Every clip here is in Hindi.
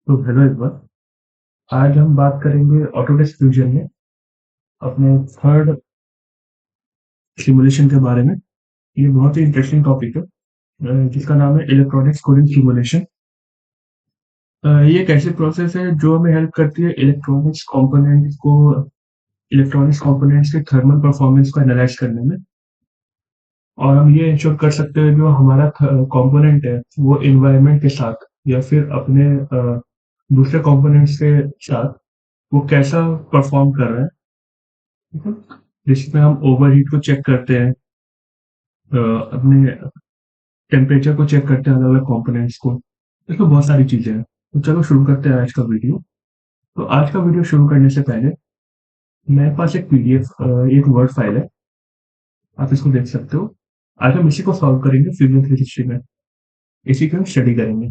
तो हेलो एवरीवन। आज हम बात करेंगे ऑटोडेस्क फ्यूजन में अपने थर्ड सिमुलेशन के बारे में। ये बहुत ही इंटरेस्टिंग टॉपिक है जिसका नाम है इलेक्ट्रॉनिक्स कोडिंग सिमुलेशन। ये एक ऐसी प्रोसेस है जो हमें हेल्प करती है इलेक्ट्रॉनिक्स कंपोनेंट्स के थर्मल परफॉर्मेंस को एनालाइज करने में। और हम ये इंश्योर कर सकते हैं जो हमारा कंपोनेंट है वो इन्वायरमेंट के साथ या फिर अपने दूसरे कंपोनेंट्स के साथ वो कैसा परफॉर्म कर रहा है। ठीक है? जिसमें हम ओवरहीट को चेक करते हैं, अपने टेम्परेचर को चेक करते हैं अलग अलग कंपोनेंट्स को। इसमें बहुत सारी चीजें हैं। तो चलो शुरू करते हैं आज का वीडियो। तो आज का वीडियो शुरू करने से पहले मेरे पास एक पीडीएफ, एक वर्ड फाइल है, आप इसको देख सकते हो। आज हम इसी को सॉल्व करेंगे फ्यूजन 360 में, इसी को हम स्टडी करेंगे।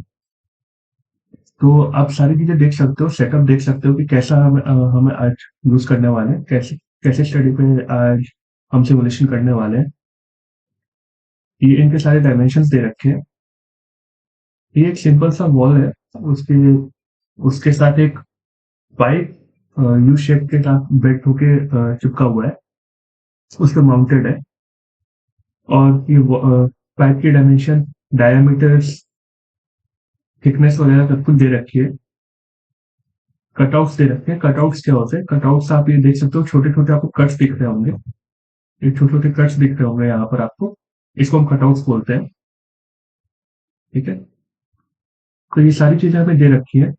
तो आप सारी चीजें देख सकते हो, सेटअप देख सकते हो कि कैसा हमें आज यूज करने वाले हैं, कैसे कैसे स्टडी पे आज हम सिमुलेशन करने वाले हैं। ये इनके सारे डायमेंशन दे रखे हैं। ये एक सिंपल सा वॉल है, उसके उसके साथ एक पाइप यू शेप के साथ बेल्ट होके चिपका हुआ है, उस पर माउंटेड है। और ये पाइप की डायमेंशन, डायमीटर्स, थिकनेस वगैरह सब कुछ दे रखी है। कटआउट्स दे रखे हैं। कटआउट्स क्या होते हैं? कटआउट्स आप ये देख सकते हो, छोटे छोटे आपको कट्स दिख रहे होंगे। ये छोटे छोटे कट्स दिख रहे होंगे यहाँ पर आपको, इसको हम कटआउट्स बोलते हैं। ठीक है, तो ये सारी चीजें हमें दे रखी है।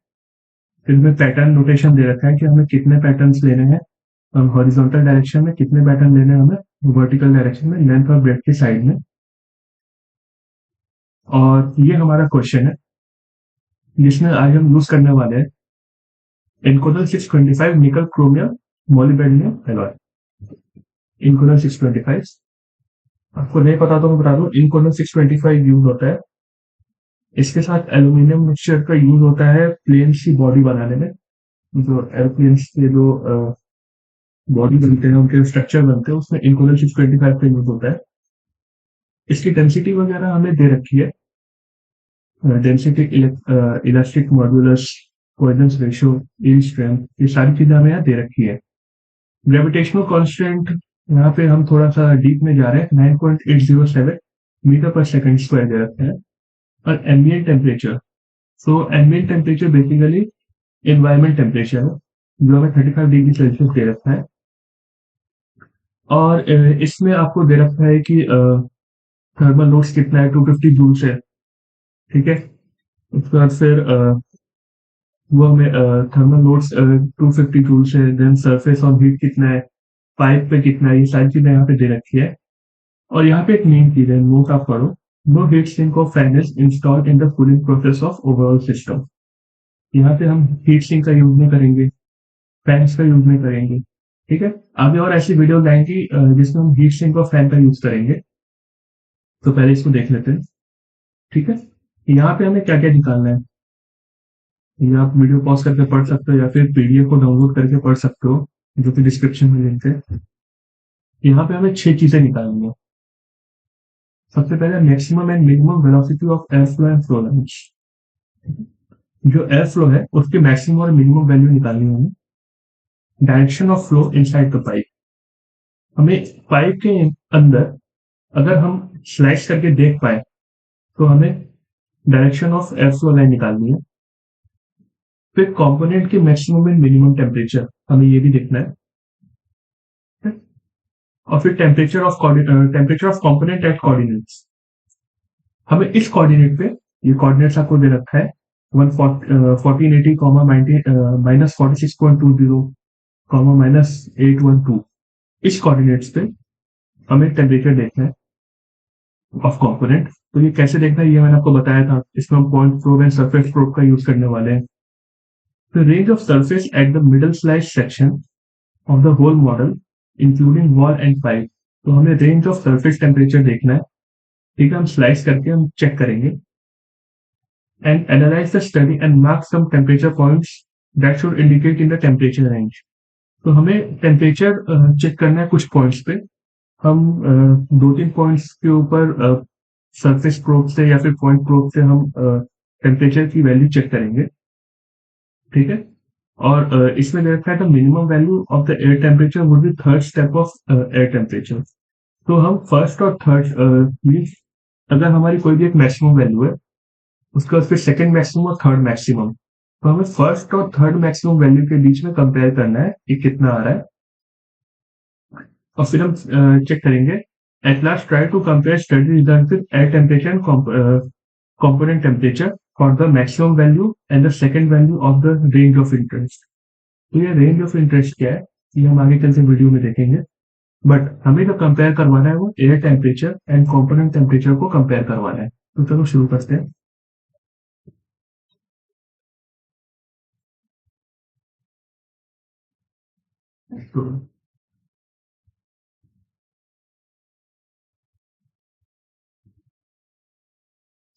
इनमें पैटर्न नोटेशन दे रखा है कि हमें कितने पैटर्न्स लेने हैं, हॉरिजॉन्टल डायरेक्शन में कितने पैटर्न लेने हैं हमें, वर्टिकल डायरेक्शन में, लेंथ और ब्रेड्थ की साइड में। और ये हमारा क्वेश्चन है जिसमें आज हम यूज करने वाले हैं इनकोडल 625 निकल क्रोमियम मोलिब्डेनम एलॉय। इनकोडल 625, आपको नहीं पता तो मैं बता दूं, इनकोडल 625 यूज होता है। इसके साथ एल्यूमिनियम मिक्सचर का यूज होता है प्लेन्स की बॉडी बनाने में। जो एरोप्लेन्स के जो बॉडी बनते हैं, उनके स्ट्रक्चर बनते हैं, उसमें इनकोडल 625 का यूज होता है। इसकी डेंसिटी वगैरह हमें दे रखी है। Density, elastic modulus, Poisson ratio, yield strength, ये सारी चीजें हमें यहाँ दे रखी है। ग्रेविटेशनल कांस्टेंट, यहाँ पे हम थोड़ा सा डीप में जा रहे हैं, 9.807 मीटर पर सेकंड स्क्वायर दे रखते हैं। और ambient temperature, so ambient temperature basically environment temperature है जो हमें 35 डिग्री सेल्सियस दे रखा है। और इसमें आपको दे रखा है कि थर्मल लोड्स कितना है, 250 जूल से। ठीक है, उसके बाद फिर वो हमें थर्मल लोड्स 250 जूल से, देन सरफेस ऑन हीट कितना है, पाइप पे कितना है, ये सारी चीजें यहाँ पे दे रखी है। और यहाँ पे एक मेन चीज है, नोट आप पढ़ो, no heat sink of fan is installed in the cooling process of overall system. यहाँ पे हम हीट सिंक का यूज नहीं करेंगे, फैंस का यूज नहीं करेंगे। ठीक है, आगे और ऐसी वीडियो लाएंगी जिसमें हम हीट सिंक और फैन का यूज करेंगे। तो पहले इसको देख लेते हैं। ठीक है, यहाँ पे हमें क्या क्या निकालना है, ये आप वीडियो पॉज करके पढ़ सकते हो या फिर पीडीएफ को डाउनलोड करके पढ़ सकते हो, जो कि डिस्क्रिप्शन में लिंक है। यहाँ पे हमें 6 चीजें निकालनी है। सबसे पहले maximum and minimum velocity of air flow and flow lines. जो एयर फ्लो है उसकी मैक्सिमम और मिनिमम वैल्यू निकालनी है हमें। Direction of flow inside the pipe, हमें पाइप के अंदर अगर हम स्लाइस करके देख पाए तो हमें direction of air flow line निकालनी है। फिर कंपोनेंट के मैक्सिमम एंड मिनिमम टेम्परेचर हमें ये भी देखना है। और फिर temperature of component eight coordinates, हमें इस कोऑर्डिनेट पे, ये कोऑर्डिनेट्स आपको दे रखा है 1480, माइनस 46.20, -812, इस कोऑर्डिनेट्स पे हमें टेम्परेचर देखना है ऑफ कंपोनेंट। तो ये कैसे देखना है ये मैंने आपको बताया था, इसमें हम point probe and surface probe का यूज करने वाले हैं। The range of surface at the middle slice section of the whole model, including wall and pipe, तो हमें रेंज ऑफ सरफेस टेम्परेचर देखना है। ठीक है, हम स्लाइस करके हम चेक करेंगे। And analyse the study and mark some temperature points that should indicate in the temperature range. तो हमें टेम्परेचर चेक करना है कुछ पॉइंट्स पे। हम 2-3 पॉइंट्स के ऊपर सरफेस प्रोब से या फिर पॉइंट प्रोब से हम टेम्परेचर की वैल्यू चेक करेंगे। ठीक है। और इसमें दे रखा है the minimum value of the air temperature would be third step of air temperature. तो हम फर्स्ट और थर्ड मीन्स अगर हमारी कोई भी एक मैक्सिमम वैल्यू है, उसके बाद फिर सेकंड मैक्सिमम और थर्ड मैक्सिमम, तो हमें फर्स्ट और थर्ड मैक्सिमम वैल्यू के बीच में कंपेयर करना है कि कितना आ रहा है, और फिर हम चेक करेंगे। At last try to compare study result with air temperature and component temperature for the maximum value and the second value of the range of interest। तो ये रेंज ऑफ इंटरेस्ट क्या है, ये हम आगे चलते वीडियो में देखेंगे। बट हमें जो कंपेयर करवाना है वो air temperature and component temperature को कंपेयर करवाना है। तो चलो शुरू करते हैं। तो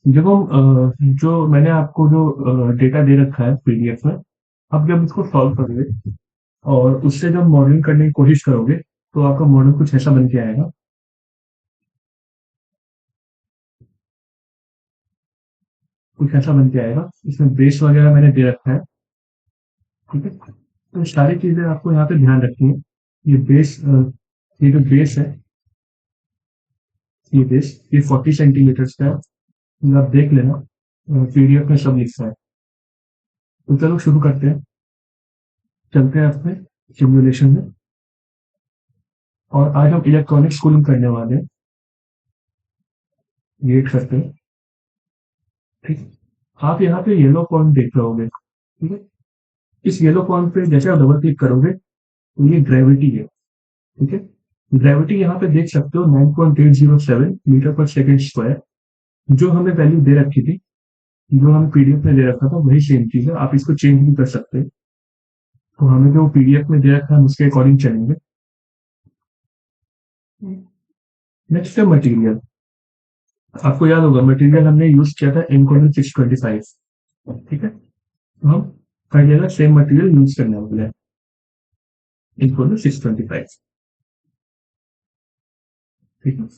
जब हम जो मैंने आपको जो डेटा दे रखा है पीडीएफ में, आप जब इसको सॉल्व करोगे और उससे जब मॉडलिंग करने की कोशिश करोगे तो आपका मॉडल कुछ ऐसा बन के आएगा। कुछ ऐसा बन के आएगा, इसमें बेस वगैरह मैंने दे रखा है। ठीक है, तो सारी चीजें आपको यहाँ पे ध्यान रखनी है। ये बेस ये जो बेस है, ये बेस ये 40 सेंटीमीटर का है। ये आप देख लेना, पीडीएफ में सब लिखा है। तो चलो शुरू करते हैं, चलते हैं अपने सिमुलेशन में। और आज हम इलेक्ट्रॉनिक्स कूलिंग करने वाले हैं। वेट करते हैं। ठीक, आप यहाँ पे येलो पॉइंट देख रहे होंगे। ठीक है, इस येलो पॉइंट पे जैसे आप डबल क्लिक करोगे तो ये ग्रेविटी है। ठीक है, ग्रेविटी यहाँ पे देख सकते हो 9.807 मीटर पर सेकेंड स्क्वायर। जो हमें वैल्यू दे रखी थी, जो हमें पीडीएफ में दे रखा था, वही सेम चीज है। आप इसको चेंज भी कर सकते हैं। तो हमें जो पीडीएफ में दे रखा है हम उसके अकॉर्डिंग चलेंगे। नेक्स्ट है मटेरियल। आपको याद होगा मटेरियल हमने यूज किया था इनकोन 625। ठीक है, तो हम हर जगह सेम मटेरियल यूज करने वाले हैं, इनकोन 625। ठीक है,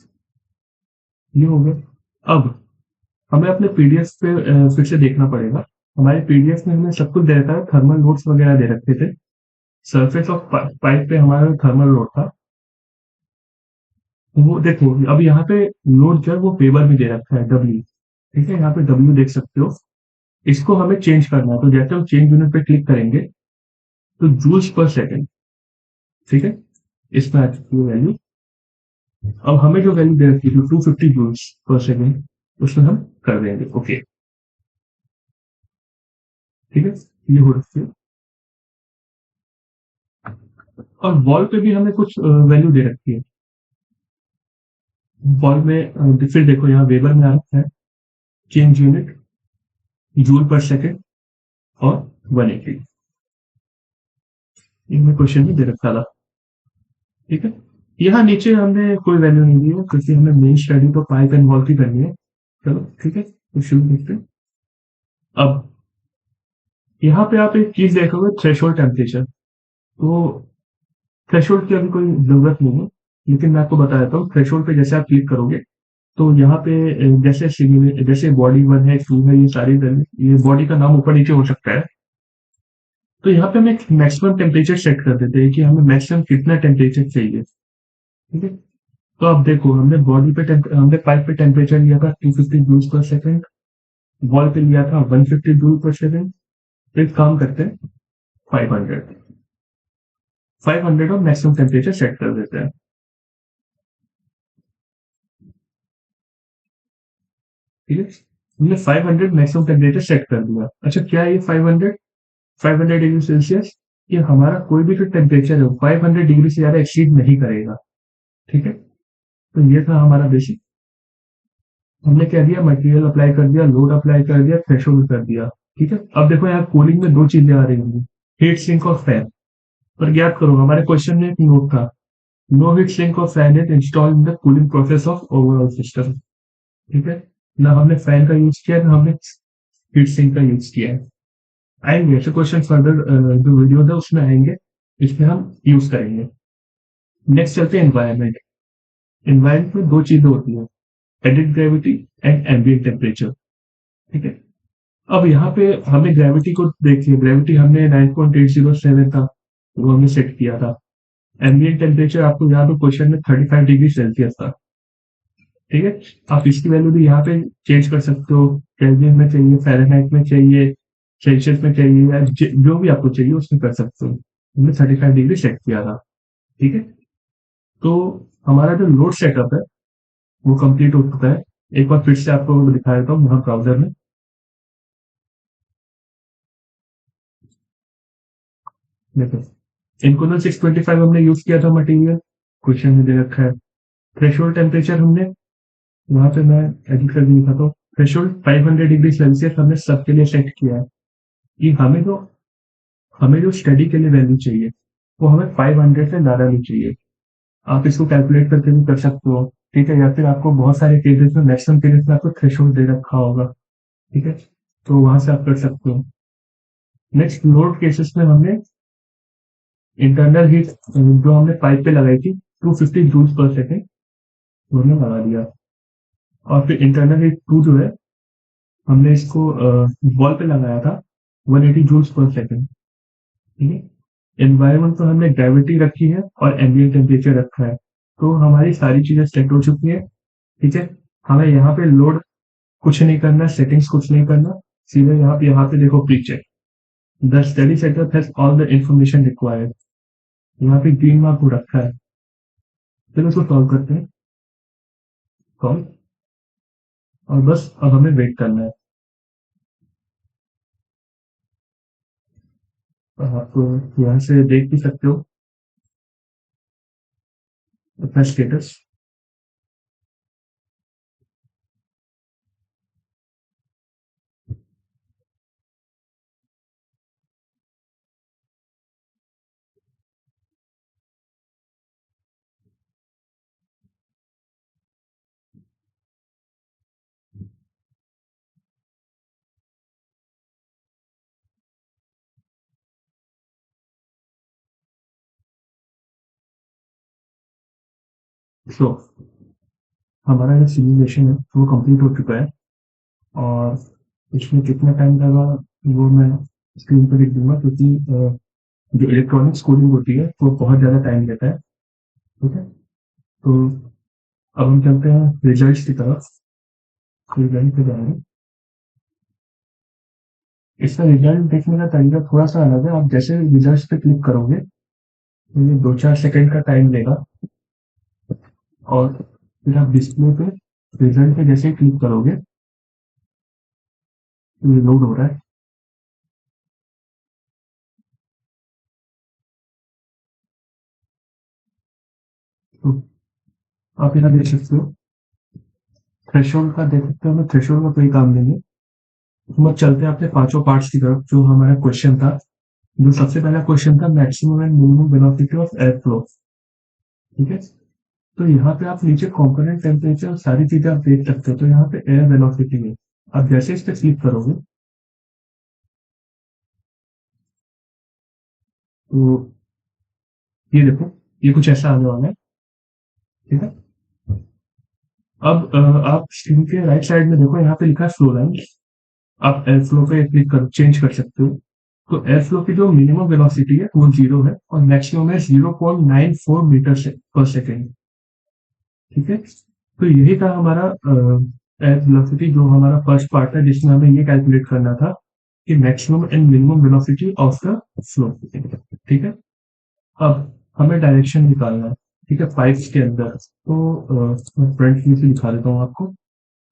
ये हो गया। अब हमें अपने पीडीएफ पे फिर से देखना पड़ेगा। हमारे पीडीएफ में हमें सब कुछ दे रखा है, थर्मल लोड्स वगैरह दे रखे थे। सरफेस ऑफ पाइप पे हमारा थर्मल लोड था, वो देखो अब यहाँ पे लोड जो है वो वेबर में दे रखा है डब्ल्यू। ठीक है, यहाँ पे डब्ल्यू देख सकते हो। इसको हमें चेंज करना है, तो जैसे हम चेंज यूनिट पे क्लिक करेंगे तो जूल्स पर सेकंड। ठीक है, इसमें आ चुकी है वैल्यू। अब हमें जो वैल्यू दे रखी है 250 जूल्स पर सेकंड, उसमें हम कर देंगे ओके। ठीक है, ये हो रखी है। और वॉल पे भी हमें कुछ वैल्यू दे रखी है। वॉल में फिर देखो यहाँ वेबर में आ रखा है चेंज यूनिट जूल पर सेकंड और 180। इनमें क्वेश्चन भी दे रखा था। ठीक है, यहाँ नीचे हमने कोई वैल्यू नहीं दी है क्योंकि हमें मेन स्टडी तो पाइप एंड वॉल की करनी है। चलो ठीक है, तो शुरू करते हैं। अब यहाँ पे आप एक चीज देखोगे, थ्रेशोल्ड टेम्परेचर। तो थ्रेशोल्ड की अभी कोई जरूरत नहीं है, लेकिन मैं आपको बता देता हूँ। थ्रेशोल्ड पे जैसे आप क्लिक करोगे तो यहाँ पे जैसे जैसे बॉडी 1 है 2 है, ये सारी ये बॉडी का नाम ऊपर नीचे हो सकता है। तो यहाँ पे हम एक मैक्सिमम टेम्परेचर सेट कर देते हैं कि हमें मैक्सिमम कितना टेम्परेचर चाहिए। ठीक है, तो अब देखो हमने हमने पाइप पे टेम्परेचर लिया था 250 जूल्स पर सेकंड, वॉल पे लिया था 150 जूल पर सेकंड। तो एक काम करते हैं 500 500 और मैक्सिमम टेम्परेचर सेट कर देते हैं। ठीक है, हमने 500 मैक्सिमम टेम्परेचर सेट कर दिया। अच्छा क्या है ये 500 डिग्री सेल्सियस? ये हमारा कोई भी जो टेम्परेचर है 500 डिग्री से ज्यादा एक्सीड नहीं करेगा। ठीक है, तो ये था हमारा बेसिक। हमने क्या दिया, मटेरियल अप्लाई कर दिया, लोड अप्लाई कर दिया, थ्रेशोल्ड कर दिया। ठीक है, अब देखो यहाँ कूलिंग में दो चीजें आ रही होंगी, हीट सिंक और फैन। पर याद करो हमारे क्वेश्चन में एक नोट था, नो हीट सिंक और fan is install in the cooling process of overall system. ठीक है, ना हमने फैन का यूज किया ना हमने हीट सिंक का यूज किया है। आएंगे ऐसे क्वेश्चन फर्दर, जो वीडियो है उसमें आएंगे, इसमें हम यूज करेंगे। नेक्स्ट चलते हैं एनवायरमेंट। एनवायरमेंट में दो चीजें होती है, added gravity and ambient temperature. ठीक है, अब यहाँ पे हमने ग्रेविटी को देखिए, ग्रेविटी हमने 9.807 था, वो हमने सेट किया था। एम्बिएंट टेम्परेचर आपको यहाँ पे क्वेश्चन में 35 डिग्री सेल्सियस था, ठीक है। आप इसकी वैल्यू भी यहाँ पे चेंज कर सकते हो, केल्विन में चाहिए, फ़ारेनहाइट में चाहिए, सेल्सियस में चाहिए, या जो भी आपको चाहिए उसमें कर सकते हो। हमने 35 डिग्री सेट किया था, ठीक है। तो हमारा जो लोड सेटअप है वो कंप्लीट हो चुका है। एक बार फिर से आपको दिखा देता हूँ यहाँ ब्राउजर में। देखो, इनकोनल 625 हमने यूज किया था मटेरियल, क्वेश्चन में दे रखा है। थ्रेशोल्ड टेम्परेचर हमने वहां पे मैं एडिट करके दिखाता हूँ। थ्रेशोल्ड 500 डिग्री सेल्सियस हमने सबके लिए सेट किया है कि हमें जो स्टडी के लिए वैल्यू चाहिए वो हमें 500 से ज्यादा नहीं चाहिए। आप इसको कैलकुलेट करके भी कर सकते हो, ठीक है। या फिर आपको बहुत सारे केसेस में, मैक्सिमम केसेस में आपको थ्रेशोल्ड दे रखा होगा, ठीक है, तो वहां से आप कर सकते हो। नेक्स्ट, लोड केसेस में हमने इंटरनल हीट जो हमने पाइप पे लगाई थी 250 जूल्स पर सेकेंड हमने लगा दिया। और फिर इंटरनल हीट 2 जो है हमने इसको वॉल पे लगाया था 180 जूल्स पर सेकेंड, ठीक है। एनवायरमेंट पर हमने ग्रेविटी रखी है और एम्बिएंट टेम्परेचर रखा है, तो हमारी सारी चीजें सेट हो चुकी है, ठीक है। हमें यहाँ पे लोड कुछ नहीं करना, सेटिंग्स कुछ नहीं करना, सीधे यहाँ पे देखो precheck the study setup has all the information required, यहाँ पे ग्रीन मार्क हो रखा है। चलो इसको सॉल्व करते हैं, सॉल्व। और बस अब हमें वेट करना है। आप यहाँ से देख भी सकते हो अपना स्टेटस। तो हमारा जो सिमुलेशन है वो कंप्लीट हो चुका है, और इसमें कितना टाइम लगा वो मैं स्क्रीन पर लिख दूंगा, क्योंकि जो इलेक्ट्रॉनिक स्कूलिंग होती है वो बहुत ज़्यादा टाइम लेता है, ठीक है। तो अब हम चलते हैं रिजल्ट्स की तरफ। रिजल्ट पे जाएंगे। इसका रिजल्ट देखने का तरीका थोड़ा सा अलग है। आप जैसे रिजल्ट्स पे क्लिक करोगे तो ये 2-4 सेकंड का टाइम लेगा, और फिर आप डिस्प्ले पे रिजल्ट पे जैसे क्लिक करोगे तो ये लोड हो रहा है। तो आप यहाँ देख सकते हो, थ्रेशोल्ड का देख सकते हो, हमें थ्रेशोल्ड का कोई काम नहीं है। तो अब चलते हैं अपने पांचों पार्ट्स की तरफ। जो हमारा क्वेश्चन था, जो सबसे पहला क्वेश्चन था, maximum and minimum velocity of air flow, ठीक है। तो यहाँ पे आप नीचे कंपोनेंट टेम्परेचर सारी चीजें आप देख सकते हो। तो यहाँ पे एयर वेलोसिटी है, आप जैसे इस पे क्लिक करोगे तो ये देखो, ये कुछ ऐसा आने वाला है, ठीक है। अब आप स्क्रीन के राइट साइड में देखो, यहाँ पे लिखा है फ्लो लाइन। आप एयर फ्लो पे क्लिक कर चेंज कर सकते हो। तो एयर फ्लो की जो मिनिमम वेलोसिटी है वो 0 है, और मैक्सिमम है 0.94 मीटर से पर सेकेंड, ठीक है। तो यही था हमारा एयर वेलोसिटी, जो हमारा फर्स्ट पार्ट है, जिसमें हमें ये कैलकुलेट करना था कि maximum and minimum velocity of the flow, ठीक है। अब हमें डायरेक्शन निकालना है, ठीक है, पाइप्स के अंदर। तो मैं फ्रंट व्यू से दिखा देता हूँ आपको।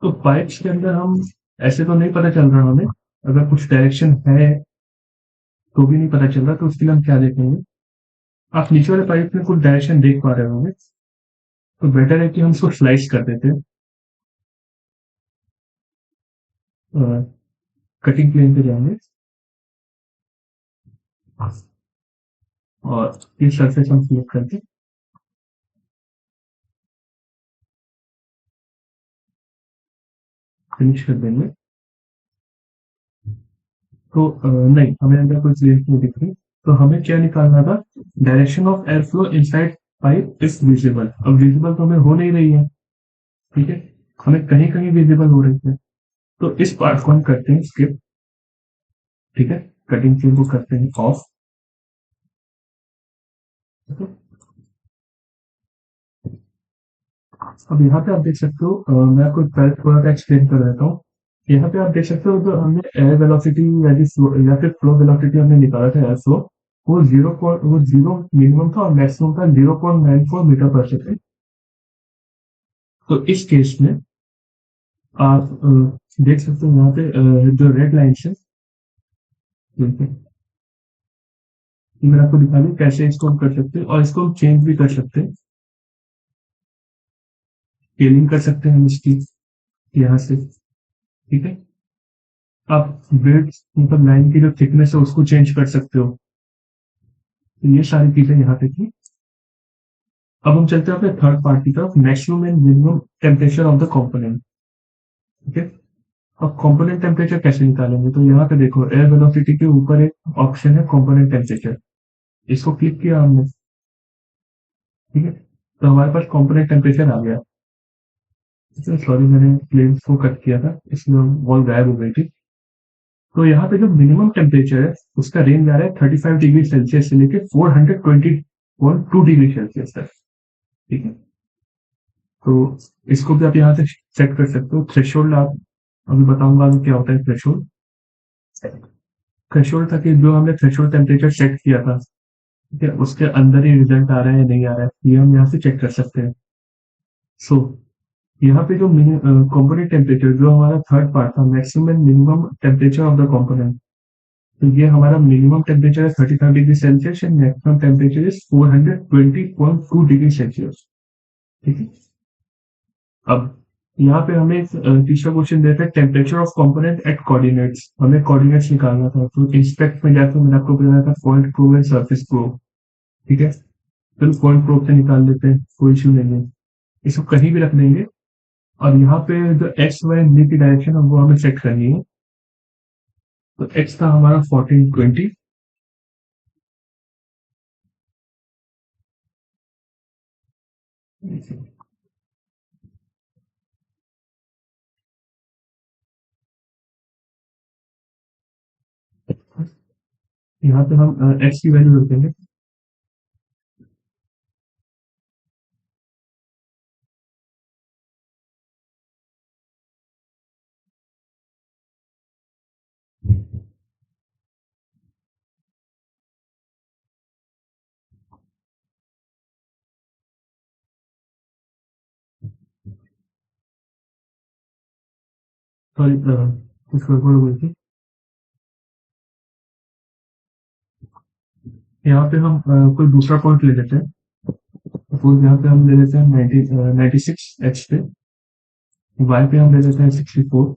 तो पाइप्स के अंदर हम ऐसे तो नहीं पता चल रहा हमें, अगर कुछ डायरेक्शन है तो भी नहीं पता चल रहा, तो उसके लिए हम क्या देखेंगे। आप नीचे वाले पाइप में कुछ डायरेक्शन देख पा रहे होंगे, तो बेटर है कि हम इसको स्लाइस कर देते हैं। कटिंग प्लेन पे जाएंगे और इस सरफेस हम सिलेक्ट करके फिनिश कर देंगे। तो नहीं, हमें अंदर कोई प्लेन नहीं दिख रही। तो हमें क्या निकालना था, direction of air flow inside pipe is visible. अब विजिबल तो हमें हो नहीं रही है, ठीक है, हमें कहीं कहीं विजिबल हो रही है। तो इस पार्ट को हम करते हैं स्किप। ठीक है, कटिंग फ्लेम को करते हैं ऑफ। अब यहाँ पे आप देख सकते हो, मैं आपको पहले थोड़ा सा एक्सप्लेन कर देता हूँ। यहाँ पे आप देख सकते हो, जो हमने एयर वेलोसिटी या फिर फ्लो वेलोसिटी हमने निकाला था एयर फ्लो, वो जीरो मिनिमम था और मैक्सिमम था 0.94 मीटर पर सेकेंड। तो इस केस में आप देख सकते हो यहाँ पे जो रेड लाइन है, ठीक है, ये मैंने आपको दिखा दी कैसे इसको हम कर सकते हैं, और इसको हम चेंज भी कर सकते हैं, स्केलिंग कर सकते हैं हम इसकी यहाँ से। ठीक है, आप ब्रेड मतलब लाइन की जो थिकनेस है उसको चेंज कर सकते हो। तो ये सारी चीजें यहाँ पे थी। अब हम चलते हैं अपने थर्ड पार्ट की तरफ, maximum and minimum temperature of the component. ठीक है, अब कंपोनेंट टेम्परेचर कैसे निकालेंगे, तो यहाँ पे देखो एयर वेलोसिटी के ऊपर एक ऑप्शन है कंपोनेंट टेम्परेचर, इसको क्लिक किया हमने। ठीक है, तो हमारे पास कंपोनेंट टेम्परेचर आ गया। सॉरी, मैंने प्लेन को कट किया था, इसमें वॉल गायब हो गई थी। तो यहाँ पे जो मिनिमम टेम्परेचर है उसका रेंज आ रहा है 35 डिग्री सेल्सियस से लेके 420.2 डिग्री सेल्सियस तक। ठीक है, तो इसको भी आप यहाँ से सेट कर सकते हो। थ्रेशोल्ड आप अभी बताऊंगा अभी क्या होता है थ्रेशोल्ड। थ्रेशोल्ड था कि जो हमने थ्रेशोल्ड टेम्परेचर सेट किया था, ठीक है, उसके अंदर ही रिजल्ट आ रहा है या नहीं आ रहा है, ये हम यहाँ से चेक कर सकते हैं। सो यहाँ पे जो कंपोनेंट टेम्परेचर जो हमारा थर्ड पार्ट था, maximum and minimum temperature of the component, तो ये हमारा मिनिमम टेम्परेचर है 35 degree Celsius and maximum temperature is 420.2 degree Celsius. ठीक है, अब यहाँ पे हमें तीसरा क्वेश्चन देता है temperature of component eight coordinates, हमें कोऑर्डिनेट्स निकालना था। तो इंस्पेक्ट में जाकर मैंने आपको बताया था point prove and surface prove. ठीक है, चलो पॉइंट प्रूव से निकाल लेते हैं, कोई इश्यू नहीं है, इसको कहीं भी रख देंगे। और यहाँ पे जो एक्स वाई जी की डायरेक्शन है वो हमें सेट करनी है। तो एक्स था हमारा 1420, यहाँ पे हम एक्स की वैल्यू रख देंगे। सॉरी, कुछ गड़बड़ हो गई थी। यहाँ पे हम कोई दूसरा पॉइंट ले लेते हैं। सपोज यहाँ पे हम ले लेते हैं 96 एक्स पे, वाई पे हम ले लेते हैं 64।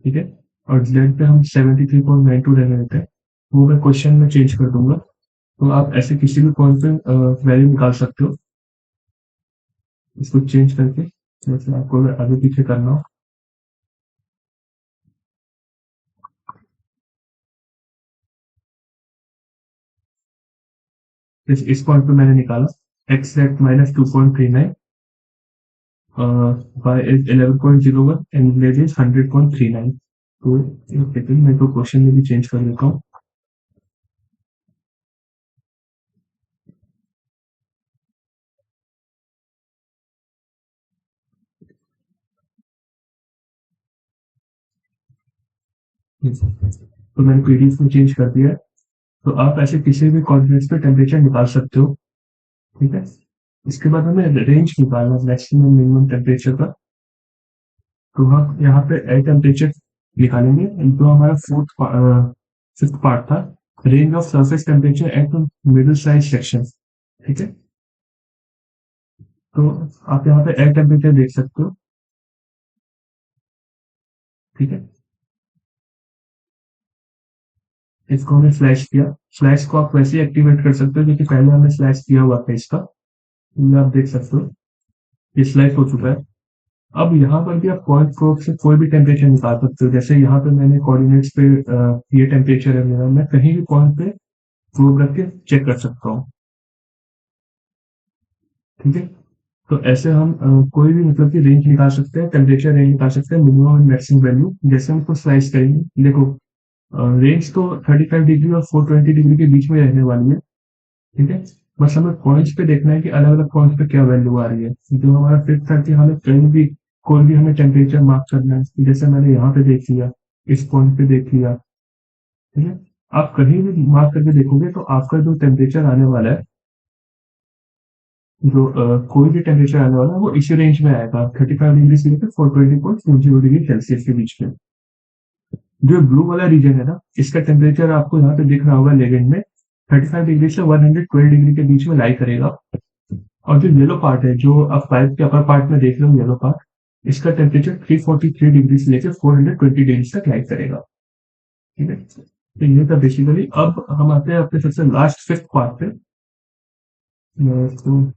ठीक है, और जेड पे हम 73.92 ले लेते हैं। वो मैं क्वेश्चन में चेंज कर दूंगा। तो आप ऐसे किसी भी पॉइंट पे वैल्यू निकाल सकते हो, इसको चेंज करके, जैसे आपको अगर आगे पीछे करना हो। इस पॉइंट पे मैंने निकाला x eight -2.39, y is 11.01 and z is 100.39। तो एक सेकंड, मैं तो क्वेश्चन में भी चेंज कर देता हूँ। तो मैंने पीडीएफ में चेंज कर दिया है। तो आप ऐसे किसी भी कोऑर्डिनेट्स पे टेम्परेचर निकाल सकते हो। ठीक है, इसके बाद हमें रेंज निकालना मैक्सिमम मिनिमम टेम्परेचर का। तो हम यहाँ पे एयर टेम्परेचर निकालेंगे, जो हमारा फिफ्थ पार्ट था, range of surface temperature at middle size section. ठीक है, तो आप यहाँ पे एयर टेम्परेचर देख सकते हो। ठीक है, इसको हमने स्लैश किया। स्लैश को आप वैसे ही एक्टिवेट कर सकते हो क्योंकि पहले हमने स्लैश किया हुआ था इसका, ये आप देख सकते हो, ये स्लैश हो चुका है। अब यहाँ पर भी आप पॉइंट प्रोब से कोई भी टेम्परेचर निकाल सकते हो। जैसे यहाँ पे मैंने कोऑर्डिनेट्स पे ये टेम्परेचर है मेरा, मैं कहीं भी पॉइंट पे प्रोब रख के चेक कर सकता हूँ। ठीक है, तो ऐसे हम कोई भी मतलब की रेंज निकाल सकते हैं, टेम्परेचर रेंज निकाल सकते हैं, मिनिमम एंड मैक्सिमम वैल्यू। जैसे हम इसको स्लाइस करेंगे, देखो रेंज तो 35 डिग्री और 420 डिग्री के बीच में रहने वाली है, ठीक है। बस हमें पॉइंट्स पे देखना है कि अलग अलग पॉइंट्स पे क्या वैल्यू आ रही है। जो हमारा फिफ्थ था कि हमें कहीं भी कोई भी हमें टेम्परेचर मार्क करना है, जैसे मैंने यहाँ पे देख लिया, इस पॉइंट पे देख लिया, ठीक है। आप कहीं भी मार्क करके देखोगे तो आपका जो टेम्परेचर आने वाला है, जो कोई भी टेम्परेचर आने वाला है वो इसी रेंज में आएगा, 35 डिग्री से लेकर 420.40 डिग्री सेल्सियस के बीच में। जो ब्लू वाला रीजन है ना, इसका टेम्परेचर आपको यहाँ पे दिख रहा होगा लेजेंड में, 35 डिग्री से 112 डिग्री के बीच में लाई करेगा। और जो येलो पार्ट है, जो आप पाइप के अपर पार्ट में देख रहे हो येलो पार्ट, इसका टेम्परेचर 343 डिग्री से लेकर 420 डिग्री तक लाई करेगा, ठीक है। तो ये था बेसिकली। अब हम आते हैं अपने सबसे लास्ट फिफ्थ पार्ट पे। मैं इसको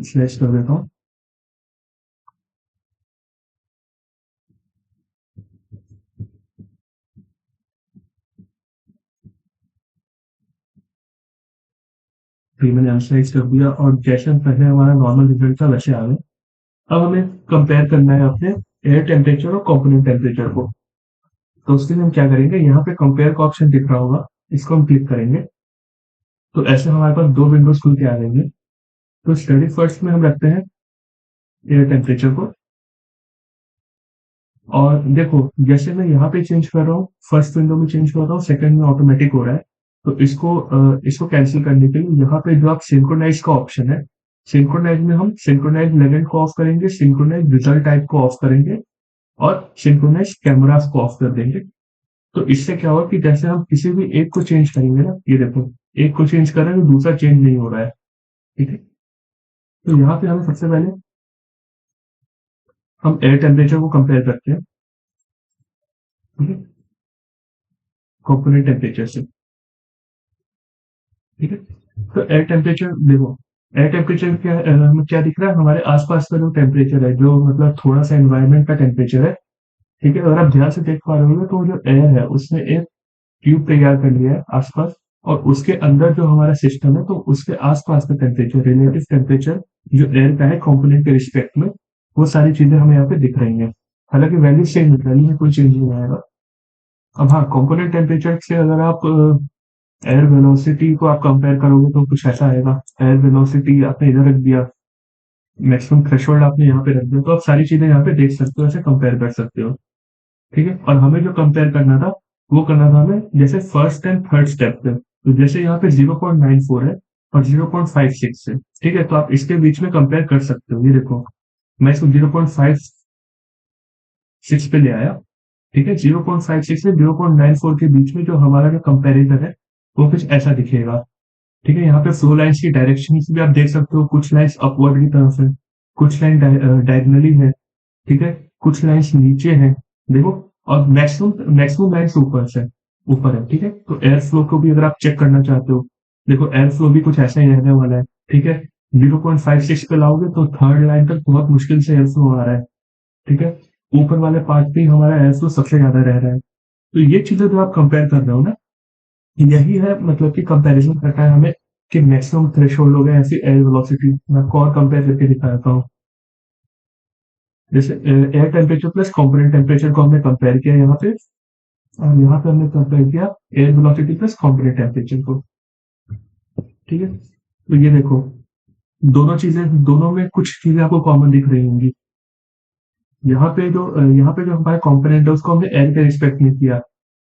स्लैश कर देता हूँ। फिर मैंने एनालाइज कर दिया और जैसे हम पहले हमारा नॉर्मल रिजल्ट था वैसे आ गए। अब हमें कंपेयर करना है अपने एयर टेम्परेचर और कंपोनेंट टेम्परेचर को। तो उसके लिए हम क्या करेंगे, यहाँ पे कंपेयर का ऑप्शन दिख रहा होगा, इसको हम क्लिक करेंगे तो ऐसे हमारे पास दो विंडोज खुल के आ जाएंगे। तो स्टडी फर्स्ट में हम रखते हैं एयर टेम्परेचर को। और देखो, जैसे मैं यहाँ पे चेंज कर रहा हूँ, फर्स्ट विंडो में चेंज कर रहा हूँ, सेकंड में ऑटोमेटिक हो रहा है। तो इसको कैंसिल करने के लिए यहाँ पे जो आप सिंक्रोनाइज का ऑप्शन है, सिंक्रोनाइज में हम सिंक्रोनाइज लेवेंट को ऑफ करेंगे, सिंक्रोनाइज रिजल्ट टाइप को ऑफ करेंगे और सिंक्रोनाइज कैमरास को ऑफ कर देंगे। तो इससे क्या होगा कि जैसे हम किसी भी एक को चेंज करेंगे ना, ये देखो, एक को चेंज कर रहे हैं तो दूसरा चेंज नहीं हो रहा है, ठीक है। तो यहाँ पे हमें सबसे पहले हम एयर टेम्परेचर को कंपेयर करते हैं, ठीक है, कंपोनेंट टेम्परेचर से, ठीक है। तो एयर टेम्परेचर देखो, एयर टेम्परेचर क्या हमें क्या दिख रहा है, हमारे आसपास का जो टेम्परेचर है, जो मतलब थोड़ा सा एनवायरनमेंट का टेम्परेचर है, ठीक है। अगर आप ध्यान से देख पा रहे हो तो जो एयर है उसने एक ट्यूब तैयार कर लिया है आसपास, और उसके अंदर जो हमारा सिस्टम है तो उसके आसपास का टेम्परेचर, रिलेटिव टेम्परेचर जो एयर का है कंपोनेंट के रिस्पेक्ट में, वो सारी चीजें हमें यहाँ पे दिख रही हैं। हालांकि वैल्यू सेम है, वैल्यू में कोई चेंज नहीं आएगा। अब हाँ, कंपोनेंट टेम्परेचर से अगर आप एयर वेलोसिटी को आप कंपेयर करोगे तो कुछ ऐसा आएगा। एयर वेलोसिटी आपने इधर रख दिया, मैक्सिमम थ्रेशोल्ड आपने यहाँ पे रख दिया, तो आप सारी चीजें यहाँ पे देख सकते हो, ऐसे कंपेयर कर सकते हो, ठीक है। और हमें जो कंपेयर करना था वो करना था हमें जैसे फर्स्ट एंड थर्ड स्टेप पे। तो जैसे यहाँ पे 0.94 है और 0.56 है, ठीक है। तो आप इसके बीच में कंपेयर कर सकते हो। ये देखो, मैं इसको 0.56 पे ले आया, ठीक है। 0.56 से 0.94 के बीच में जो हमारा जो कंपेरिजन है वो कुछ ऐसा दिखेगा, ठीक है। यहाँ पे फ्लो लाइन्स की डायरेक्शन भी आप देख सकते हो, कुछ लाइन्स अपवर्ड की तरफ है, कुछ लाइन डायगनली है, ठीक है, कुछ लाइन्स नीचे है, देखो। और मैक्सिमम मैक्सिमम लाइन्स ऊपर है, ठीक है। तो एयर फ्लो को भी अगर आप चेक करना चाहते हो, देखो एयर फ्लो भी कुछ ऐसा ही रहने वाला है, ठीक है। 0.56 पे लाओगे तो थर्ड लाइन तक बहुत मुश्किल से एयर फ्लो आ रहा है, ठीक है। ऊपर वाले पार्ट पे हमारा एयर फ्लो सबसे ज्यादा रह रहा है। तो ये चीजें जो आप कंपेयर कर रहे हो ना, यही है मतलब कि कंपैरिजन करता है हमें कि मैक्सिमम थ्रेशोल्ड हो गया ऐसी एयर वेलोसिटी। मैं आपको और कंपेयर करके दिखा देता हूँ। जैसे air temperature plus component temperature को हमने कंपेयर किया यहाँ पे, और यहाँ पे हमने कंपेयर किया air velocity plus component temperature को, ठीक है। तो ये देखो, दोनों चीजें, दोनों में कुछ चीजें आपको कॉमन दिख रही होंगी। यहाँ पे जो हमारा कंपोनेंट है उसको हमने एयर के रिस्पेक्ट में किया,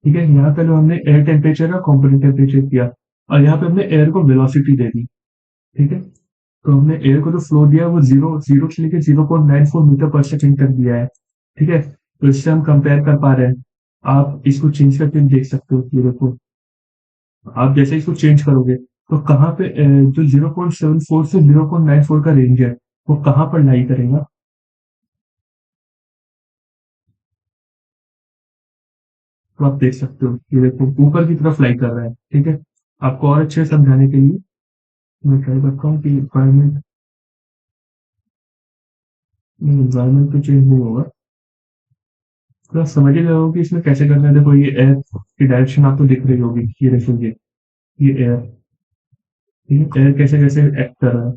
ठीक है। यहाँ पे जो हमने एयर टेम्परेचर और कंपोनेंट टेम्परेचर किया, और यहाँ पे हमने एयर को वेलोसिटी दे दी, ठीक है। तो हमने एयर को जो फ्लो दिया है वो जीरो जीरो से लेकर 0.94 मीटर पर सेकेंड तक दिया है, ठीक है। तो इससे हम कंपेयर कर पा रहे हैं। आप इसको चेंज करके देख सकते हो, ये देखो, आप जैसे इसको चेंज करोगे तो कहाँ पे जो 0.74 से 0.94 का रेंज है वो कहाँ पर लाई करेगा, तो आप देख सकते हो। ये देखो, ऊपर की तरफ लाई कर रहा है, ठीक है। आपको और अच्छे से समझाने के लिए मैं ट्राई करता हूँ कि इन्वायरमेंट तो चेंज नहीं होगा, तो आप समझ ही रहे हो कि इसमें कैसे करना है। देखो, ये एयर की डायरेक्शन आपको दिख रही होगी, ये देखो, ये एयर, ठीक है, एयर कैसे कैसे एक्ट कर रहा है।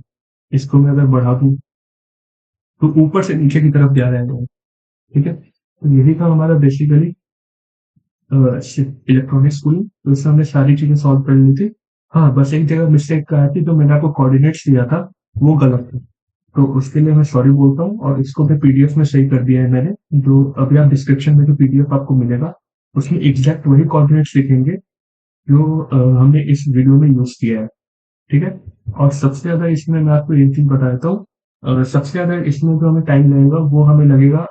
इसको मैं अगर बढ़ा दूं तो ऊपर से नीचे की तरफ जा रहा है, ठीक है? तो यही था हमारा बेसिकली इलेक्ट्रॉनिक स्कूलिंग, तो इसमें हमने सारी चीज़ें सॉल्व कर ली थी। हाँ, बस एक जगह मिस्टेक आई थी, जो मैंने आपको कोऑर्डिनेट्स दिया था, वो गलत था। तो उसके लिए मैं सॉरी बोलता हूँ और इसको मैं पीडीएफ में सही कर दिया है मैंने, जो अभी आप डिस्क्रिप्शन में जो पीडीएफ आपको मिलेगा, उसमें एग्ज़ैक्ट वही कोऑर्डिनेट्स दिखेंगे जो हमने इस वीडियो में यूज़ किया है। ठीक है? और सबसे ज़्यादा इसमें मैं आपको एक चीज़ बता देता हूँ, सबसे ज़्यादा इसमें जो हमें टाइम लगेगा, वो हमें लगेगा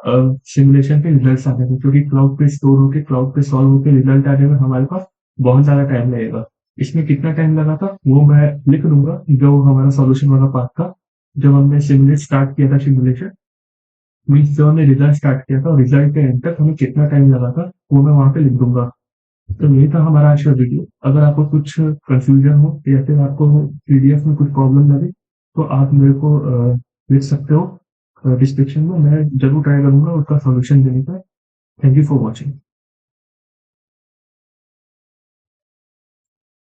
सिमुलेशन के रिजल्ट्स आने में, क्योंकि क्लाउड पे स्टोर होके, क्लाउड पे सॉल्व होके रिजल्ट आने में हमारे पास बहुत ज़्यादा टाइम लगेगा। इसमें कितना टाइम लगा था, वो मैं लिख दूँगा, जो हमारा सॉल्यूशन वाला पार्ट था। जब हमने सिमुलेट स्टार्ट किया था सिमुलेशन, मीन्स जब हमने रिजल्ट स्टार्ट किया था और रिजल्ट के एंड तक हमें कितना टाइम लगा था, वो मैं वहाँ पे लिख दूँगा। तो यही था हमारा आज का वीडियो। अगर आपको कुछ कंफ्यूजन हो या फिर आपको पीडीएफ में कुछ प्रॉब्लम लगे, तो आप मेरे को लिख सकते हो डिस्क्रिप्शन में। मैं ज़रूर ट्राई करूँगा उसका सॉल्यूशन देने का। Thank you for watching.